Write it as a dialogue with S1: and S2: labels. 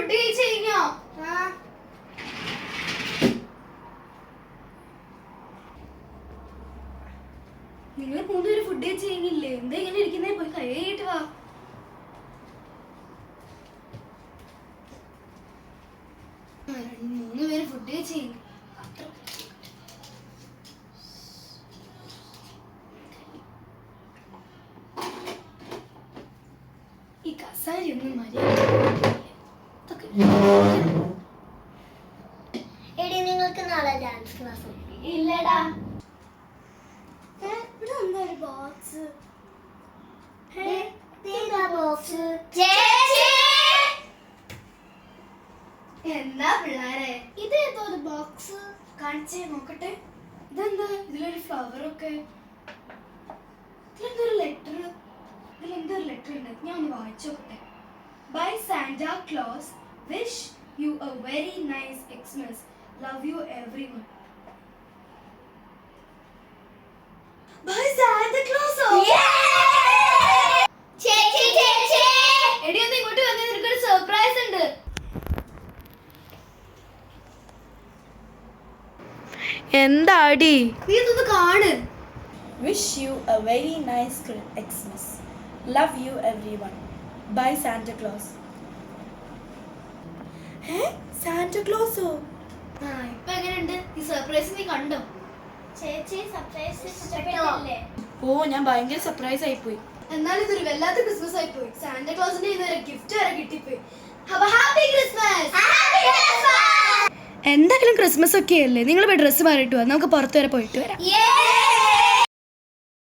S1: Food കഴിച്ചു കഴിഞ്ഞോ? നിങ്ങൾ 3 പേര് ഫുഡ് കഴിച്ചു കഴിഞ്ഞില്ലേ? എന്താ ഇങ്ങനെ ഇരിക്കുന്നേ? പോയി കൈ കഴുകിയിട്ട് വാ. മൂന്ന് പേര് ഫുഡ് കഴിച്ചു കഴിഞ്ഞു. ഈ കസാരി ഒന്നും
S2: എടി നിങ്ങൾക്ക് നാളെ ഡാൻസ് ക്ലാസ്
S1: ഇല്ലടാ.
S2: ഇവിടെ എന്താ ഒരു ബോക്സ്?
S1: എന്താ പിള്ളേരെ
S2: ഇത് ഏതോ ഒരു ബോക്സ്
S1: കാണിച്ചേ നോക്കട്ടെ. ഇതെന്താ? ഇതിലൊരു ഫ്ലവർ ഒക്കെ. ഇതിലെന്തൊരു ലെറ്റർ ഉണ്ട്. ഞാൻ ഒന്ന് വായിച്ചു നോക്കട്ടെ. Bye Santa Claus, wish you a very nice Xmas, love you everyone. Bye Santa ക്ലോസോ? എടി ഒന്ന് ഇങ്ങോട്ട് വന്നേ, നിനക്കൊരു സർപ്രൈസ് ഉണ്ട്.
S3: എന്താടി?
S1: നീ ഇതൊന്ന് കാണ്.
S3: Wish you a very nice Xmas. Love you everyone. Bye Santa Claus. Santa Claus?
S1: ഇപ്പൊ എങ്ങനെയുണ്ട് ഈ സർപ്രൈസ്? നീ കണ്ടോ?
S2: ചേച്ചി സർപ്രൈസ് ഇഷ്ടപ്പെട്ടില്ലേ?
S3: ഓ, ഞാൻ ഭയങ്കര സർപ്രൈസ് ആയിപ്പോയി.
S1: എന്നാലും ഇതൊരു വല്ലാത്ത ക്രിസ്മസ് ആയി പോയി. സാന്റാ ക്ലോസിന്റെ ഇതുവരെ ഗിഫ്റ്റ് വരെ കിട്ടിപ്പോയി. Happy Christmas.
S3: എന്തായാലും ക്രിസ്മസ് ഒക്കെ അല്ലേ, നിങ്ങൾ പോയി ഡ്രസ്സ് മാറിയിട്ട് വാ, നമുക്ക് പുറത്ത് വരെ പോയിട്ട് വരാം.